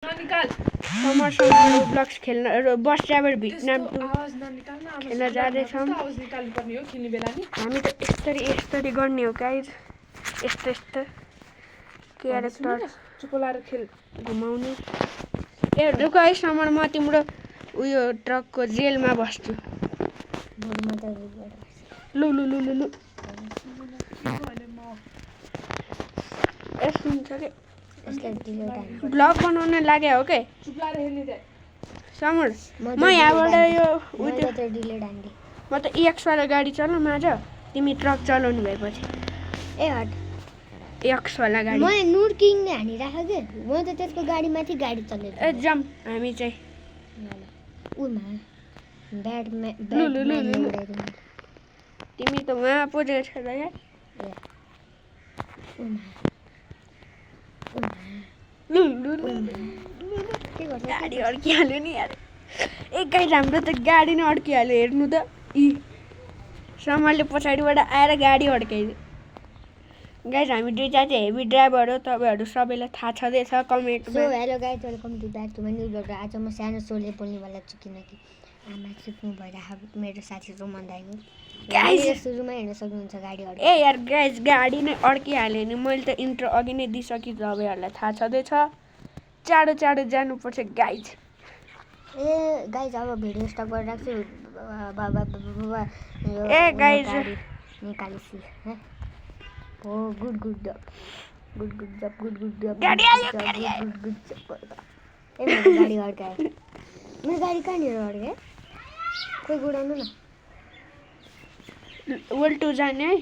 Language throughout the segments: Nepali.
समर ब्लक्स खेल्न बस ड्राइभर भियतनाम 2 खेल्न जाँदैछौँ हामी त यस्तरी गर्ने हो गाइज यस्तो क्यारेक्टर चुपलाएर खेल घुमाउने ए रुक है समर म तिम्रो उयो ट्रकको जेलमा बस्छु लु यस्तो हुन्छ के ब्लग बनाउन लाग्यो हो के समर म यहाँबाट यो म त एक्स वाला गाडी चलाउँ आज तिमी ट्रक चलाउनु भएपछि ए हट एक्स वाला गाडी म नुर किङले हानिराख के म त त्यसको गाडीमाथि गाडी चलाउँछु ए जाम हामी चाहिँ उमा ब्याटम्यान तिमी त वहाँ पुगेको छ त यार के गर्छ गाडी अड्किहाल्यो नि यार एक गाई हाम्रो त गाडी नै अड्किहाल्यो हेर्नु त समरले पछाडिबाट आएर गाडी अड्काइदियो गाइज हामी दुईटा चाहिँ हेभी ड्राइभर हो तपाईँहरू सबैलाई थाहा छँदैछ कमेन्टमा hello guys welcome to back to my new blog आज म सानो सोले बोल्नेवाला छु किनकि आमा चुप्नु भइरहेको मेरो साथी रोमन दाइको गाइज सुरुमै हेर्न सक्नुहुन्छ गाडी अड्कियो ए यार गाइज गाडी नै अड्किहाल्यो नि मैले त इन्ट्रो अघि नै दिइसकेँ तपाईँहरूलाई थाहा छँदैछ चाँडो जानुपर्छ गाइज ए गाइज अब भिडियो स्टप गरेर राख्छु ए गाइज निकालेसी हो गुड जब गाडी आयो ए मेरो गाडी अड्कायो मेरो गाडी कहाँनिर अड्क्यो खोइ गुडाउनु न वर्ल्ड 2 जाने है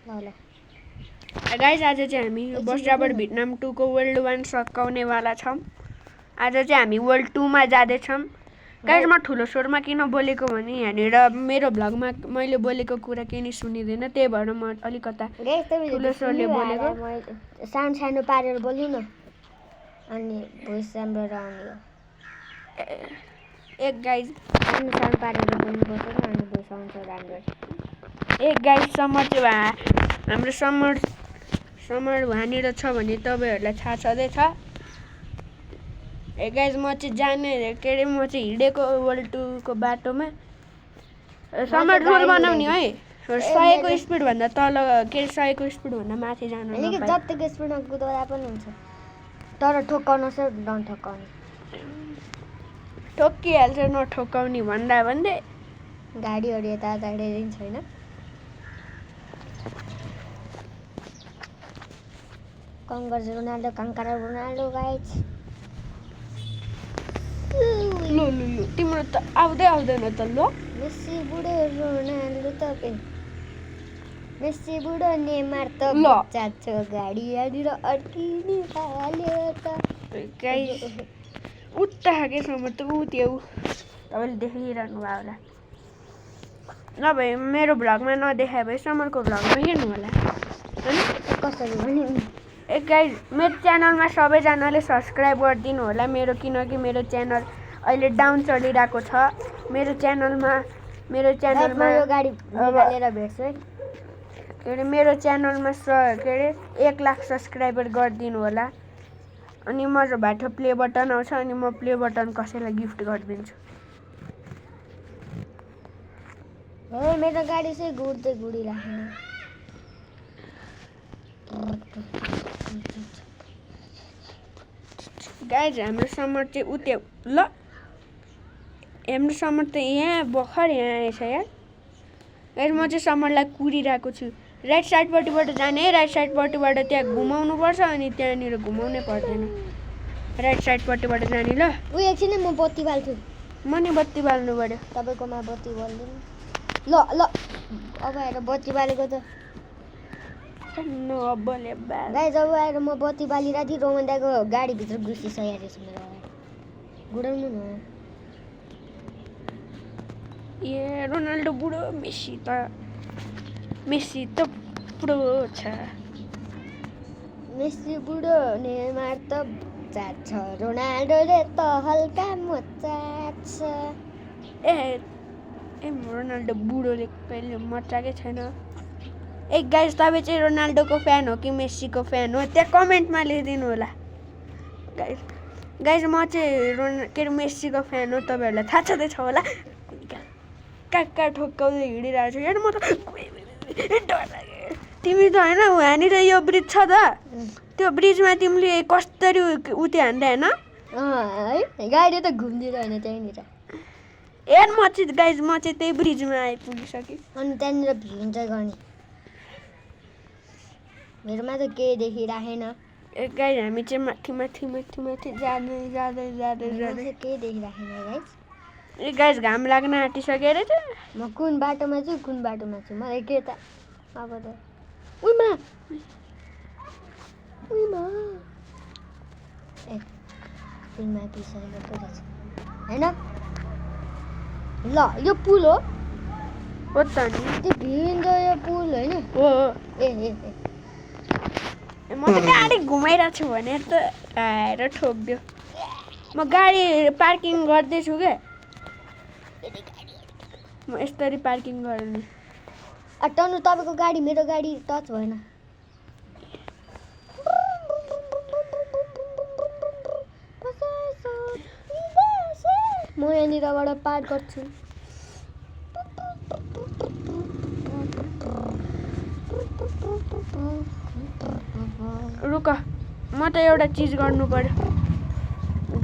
ल गाइज आज चाहिँ हामी बस ड्राइभर भियतनाम 2 को वर्ल्ड 1 सकाउनेवाला छौँ आज चाहिँ हामी वर्ल्ड 2 मा जाँदैछौँ गाइज म ठुलो स्वरमा किन बोलेको भने यहाँनिर मेरो भ्लगमा मैले बोलेको कुरा केही नि सुनिँदैन त्यही भएर म अलिकता ठुलो स्वरले बोलेको सानो पारेर बोल्नु न अनि भोइस राम्रो आउने एक गाइज सानो पारेर बोल्नुपर्छ नि अनि भोइस आउँछ राम्रो एक गाइज समर चाहिँ हाम्रो समर वहाँनिर छ भने तपाईँहरूलाई थाहा छँदैछ ए गाइज म चाहिँ जाने के अरे म चाहिँ हिँडेको वर्ल्ड 2 को बाटोमा समर रुल बनाउने है 100 को स्पिडभन्दा तल के अरे 100 को स्पिडभन्दा माथि जानु नपाए जतिको स्पिडमा कुदाउँदा पनि हुन्छ तर ठोक्काउनु चाहिँ नठोक्काउने ठोक्किहाल्छ नठोक्काउने भन्दै गाडीहरू यता हिँडिदिन्छ होइन कङ्कर रोनाल्डो काङ्कारा रोनाल्डो गाइज लु तिम्रो त आउँदैन त ल मेस्सी बुढो रोनाल्डो त मेस्सी बुढो नेमार त ल चाच्छ गाडी यहाँनिर अड्किने हाल्यो त गाइस उता खाकेसम्म त त्यो तपाईँले देखिरहनु भयो होला नभए मेरो भ्लगमा नदेखाए भए समरको भ्लगमा हेर्नु होला होइन कसरी भने ए गाइस मेरो च्यानलमा सबैजनाले सब्सक्राइब गरिदिनु होला मेरो किनकि मेरो च्यानल अहिले डाउन चलिरहेको छ मेरो च्यानलमा यो गाडी निकालेर भेट्छु है के अरे मेरो च्यानलमा के अरे 1 लाख सब्सक्राइबर गरिदिनु होला अनि मबाट प्ले बटन आउँछ अनि म प्ले बटन कसैलाई गिफ्ट गरिदिन्छु ए मेरो गाडी चाहिँ गुडिराख्नु गाइज हाम्रो समर चाहिँ उते ल हाम्रो समर त यहाँ भर्खर यहाँ आएछ यार गाइज म चाहिँ समरलाई कुरिरहेको छु राइट साइडपट्टिबाट जाने है राइट साइडपट्टिबाट त्यहाँ घुमाउनुपर्छ अनि त्यहाँनिर घुमाउनै पर्दैन राइट साइडपट्टिबाट जाने ल ऊ एकछिन म बत्ती बाल्छु म नि बत्ती बाल्नु पर्यो तपाईँकोमा बत्ती बाल्दैन ल अब आएर बत्ती बालेको त गाइज अब आएर म बत्ती बालिरहेको थिएँ रोमन दाइको गाडीभित्र घुसिसकेको रहेछ मेरो अगाडि गुडाउनु न ए रोनाल्डो बुढो मेस्सी त बुढो छ मेस्सी बुढो नेमार त चाच्छ रोनाल्डोले त हल्का मचाच्छ ए रोनाल्डो बुढोले कहिले मचाकै छैन एक गाइस तपाईँ चाहिँ रोनाल्डोको फ्यान हो कि मेस्सीको फ्यान हो त्यहाँ कमेन्टमा लेखिदिनु होला गाइज म चाहिँ के अरे मेस्सीको फ्यान हो तपाईँहरूलाई थाहा छँदैछ होला कहाँ ठोक्काउँदै हिँडिरहेको छु हेर म त डर लाग्यो तिमी त होइन यहाँनिर यो ब्रिज छ त त्यो ब्रिजमा तिमीले कसरी उति हान्दै होइन है गाडी त घुम्दिरहेन त्यहीँनिर हेर म चाहिँ त्यही ब्रिजमा आइपुगिसकेँ अनि त्यहाँनिर भ्यू इन्जोय गर्ने मेरोमा त केही देखिराखेन गाइज हामी चाहिँ माथि जाँदै केही देखिराखेन गाइज ए गाइज घाम लाग्न आँटिसक्यो रहेछ म कुन बाटोमा छु मलाई के त अब त उइमा ए पुलमा आइपुगिसकेको पो रहेछ होइन ल यो पुल हो त नि त्यो भ्यू इन्जोय पुल होइन हो ए म त गाडी घुमाइरहेको छु भने त आएर ठोक्दियो म गाडी पार्किङ गर्दैछु क्या म यसरी पार्किङ गर्ने अटाउनु तपाईँको गाडी मेरो गाडी टच भएन म यहाँनिरबाट पार गर्छु रुक म त एउटा चिज गर्नु पर्यो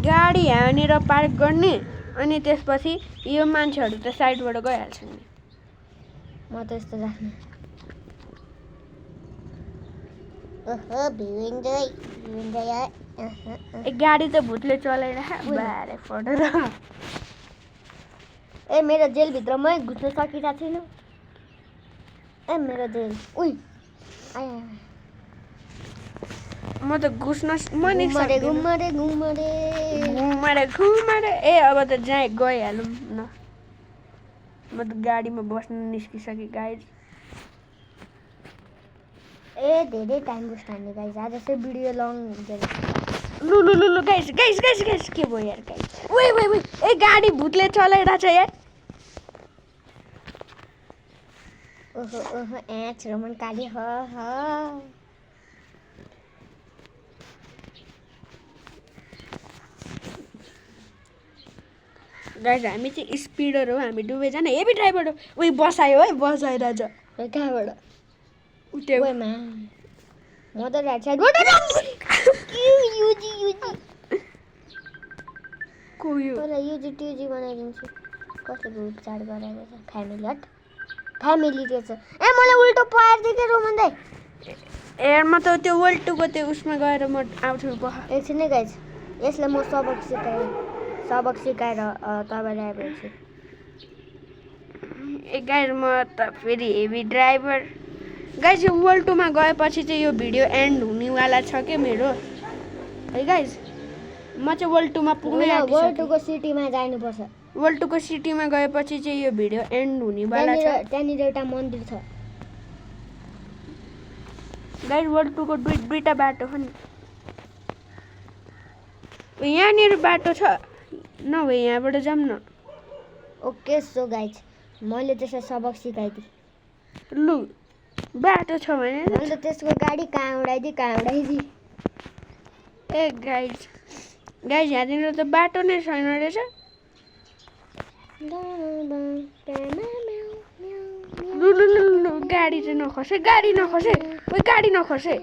गाडी यहाँनिर पार्क गर्ने अनि त्यसपछि यो मान्छेहरू त साइडबाट गइहाल्छन् नि म त यस्तो राख्ने ओहो भ्यू इन्जोय ए गाडी त भूतले चलाइरहेको बारे फोटो र ए मेरो जेलभित्र मै घुस्न सकिरहेको छैन ए मेरो जेल उइ आया म त घुस्न घुमरे ए अब त जहाँ गइहालौँ न म त गाडीमा बस्न निस्किसकेँ गाइज ए धेरै टाइम बस्ने गाइज आज चाहिँ भिडियो लङ हुन्छ लु गाइज के भयो यार गाइज ओइ ए गाडी भूतले चलाइरहेको छ यार ओहो एच रमन काली ह गाइज हामी चाहिँ स्पिडर हो हामी डुबेजान हेभी ड्राइभर हो उयो बसायो है बसाइरहेछ कहाँबाट उठ्यो ओएमा म त राइट साइडबाट को यो तर युजी ट्युजी बनाइदिन्छु कसरी उपचार गराएर फ्यामिली हट फ्यामिली रहेछ ए मलाई उल्टो पार दिए रोमन दाइ ए म त त्यो वर्ल्ड टूको त्यो उसमा गएर म आउँछु एकछिन नै गाइज यसलाई म सबक सिकाएर तपाईँलाई आइपुग्छु ए गाइज म त फेरि हेभी ड्राइभर गाइज यो वर्ल्ड टूमा गएपछि चाहिँ यो भिडियो एन्ड हुनेवाला छ क्या मेरो है गाइज म चाहिँ वर्ल्ड टूमा पुग्नै आँटिसकेँ वर्ल्ड टूको सिटीमा जानुपर्छ वर्ल्ड टूको सिटीमा गएपछि चाहिँ यो भिडियो एन्ड हुनेवाला छ त्यहाँनिर एउटा मन्दिर छ गाइज वर्ल्ड टूको दुईटा बाटो हो नि यहाँनिर बाटो छ नभए यहाँबाट जाऊँ न ओके सो गाइज मैले त्यसलाई सबक सिकाइदिएँ लु बाटो छ भने मैले त्यसको गाडी कहाँ उडाइदिएँ ए गाइज यहाँनिर त बाटो नै छैन रहेछ लु गाडी चाहिँ नखसे ओइ गाडी नखसे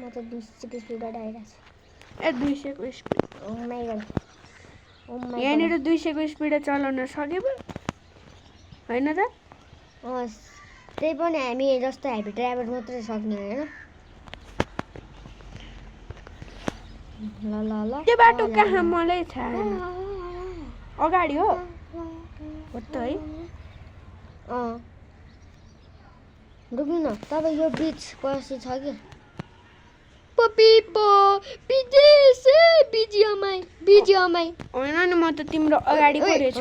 म त 200 स्पिडबाट आइरहेको छु ए 200 को स्पिड ओ माय गॉड यहाँनिर 200 को स्पिड चलाउन सके पो होइन त त्यही पनि हामी जस्तो हेभी ड्राइभर मात्रै सक्ने होइन ल त्यो बाटो कहाँ मलाई थाहा छैन अगाडि हो त है रुक्नु न तपाईँ यो ब्रिज पछि छ कि बिजिएमआई होइन नि म त तिम्रो अगाडि पो छु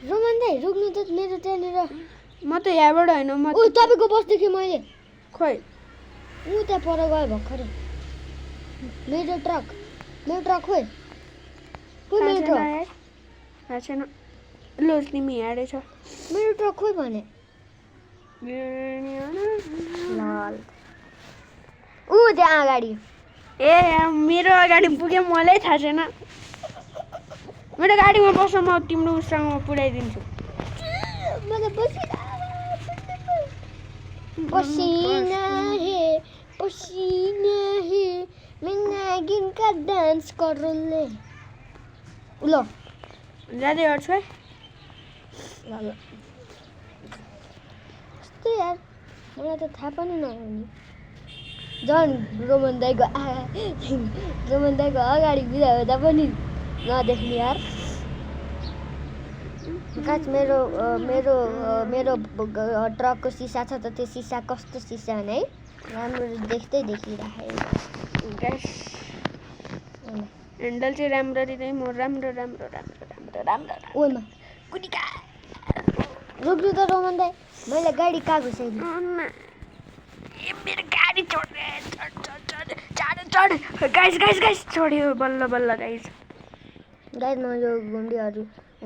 रोमन दाइ रुक्नु त मेरो त्यहाँनिर म त यहाँबाट होइन म तपाईँको बस देखेँ मैले खोइ त्यहाँ पर गयो भर्खरै मेरो ट्रक खोइ थाहा छैन लो तिमी यहाँ रहेछ मेरो ट्रक खोइ भने ऊ त्यहाँ अगाडि ए मेरो अगाडि पुग्यो मलाई थाहा छैन मेरो गाडीमा बस म तिम्रो उसँग पुऱ्याइदिन्छु पसीना है मैं नागिन का डांस गरौँले ल जाँदै गर्छु है ल कस्तो यार मलाई त थाहा पनि नहुने झन् रोमन दाइको अगाडि बिदा हुँदा पनि नदेख्ने यार काच मेरो मेरो मेरो ट्रकको सिसा छ त त्यो सिसा कस्तो सिसा है राम्रो देख्दै देखिराखेको ह्यान्डल चाहिँ राम्ररी नै म राम्रो ओमा कुदिका रोक्नु त रोमन दाइ मैले गाडी कहाँ घुसाइदिएँ मेरो गाडी चढ गाइस चढ्यो बल्ल बल्ल गाइस म यो गुन्डीहरू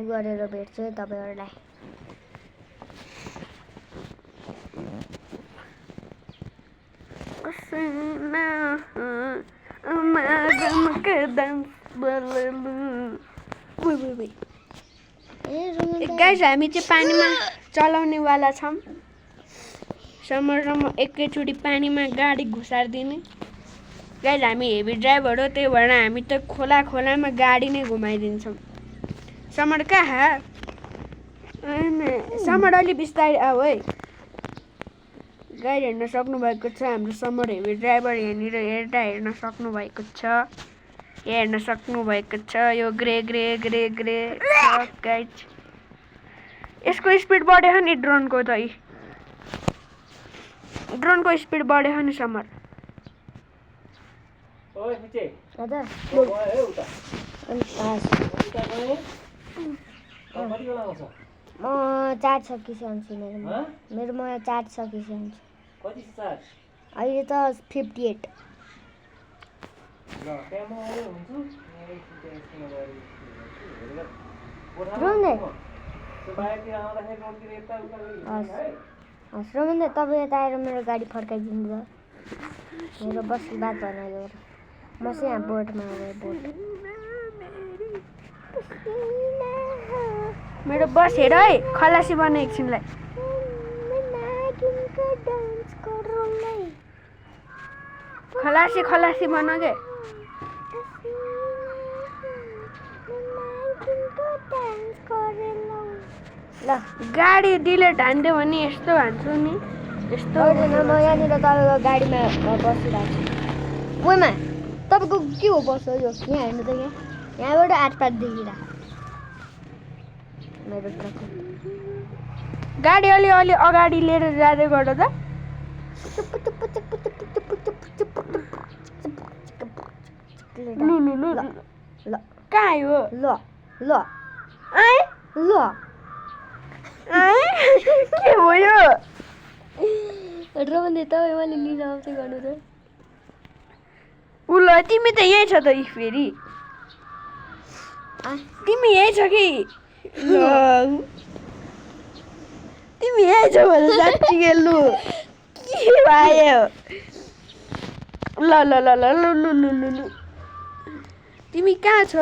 गरेर भेट्छु है तपाईँहरूलाई गाइस हामी चाहिँ पानीमा चलाउनेवाला छौँ समरमा एकैचोटि पानीमा गाडी घुसारिदिने गाइस हामी हेभी ड्राइभर हो त्यही भएर हामी त खोलामा गाडी नै घुमाइदिन्छौँ समर कहाँ समर अलि बिस्तारै आऊ है गाडी हेर्न सक्नुभएको छ हाम्रो समर हेभी ड्राइभर यहाँनिर हेर्न सक्नुभएको छ हेर्न सक्नुभएको छ यो ग्रे गाइस यसको स्पिड बढ्यो नि ड्रोनको त ड्रोनको स्पिड बढ्यो नि समर ओए मिचे दादा ओए उता अनि पास कति बेला आउँछ म चार्ज सकिसक्छु मेरोमा चार्ज सकिसक्छु कति चार्ज अहिले त 58 ल टाइम आयो हुन्छ रोमन त्यो बाहिरतिर आउँदाखेरि रोमतिर यता उता गइहाल्छ हस् रोमन दाइ तपाईँ यता आएर मेरो गाडी फर्काइदिनु भयो मेरो बस बात बनायो म चाहिँ यहाँ बोटमा आएँ बोट मेरो बस हेर है खलासी बन्ने एकछिनलाई खलासी बन के ल गाडी डिलेट हान्दियो भने यस्तो हान्छु नि यस्तो म यहाँनिर तपाईँको गाडीमा बसिरहेको छु ओइमा तपाईँको के हो बस हो यो यहाँ हेर्नु त यहाँबाट आठपाट देखिरहेको मेरो ट्रक गाडी अलि अगाडि लिएर जाँदै गर्दा त लु ल कहाँ आयो ल ल आए ल के भयो रोमन तपाईँ मैले लिन आउँछ गर्नु त उ ल तिमी त यहीँ छ त फेरि तिमी यहीँ छ कि तिमी यहीँ छ भने साँच्चीकै लु के भयो ल तिमी कहाँ छ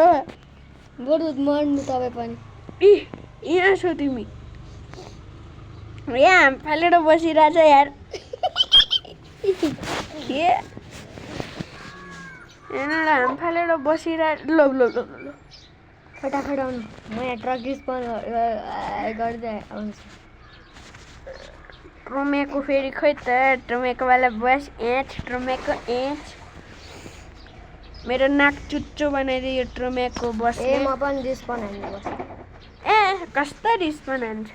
बरु मर्नु तपाईँ पनि यहाँ छौ तिमी यहाँ हाम फालेर बसिरहेछ यार के यहाँनिर हाम फालेर बसिरहेको ल फटाफट आउनु म यहाँ ट्रक रिस्पन्स गर्दै आउँछु ट्रोमेको फेरि खोइ त ट्रोमेको वाला बस ट्रोमेको मेरो नाक चुच्चो बनाइदियो ट्रोमेको बस म पनि रिस्पन्स हान्नु पर्छ कस्तो रिस्पन्स हान्छ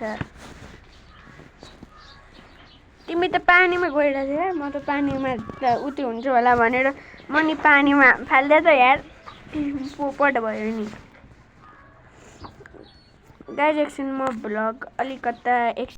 तिमी त पानीमा गइरहेको थियौ म त पानीमा उति हुन्छ होला भनेर म नि पानीमा फाल्दै त यार पोपट भयो नि गाइस एकछिन म भ्लग अलिकता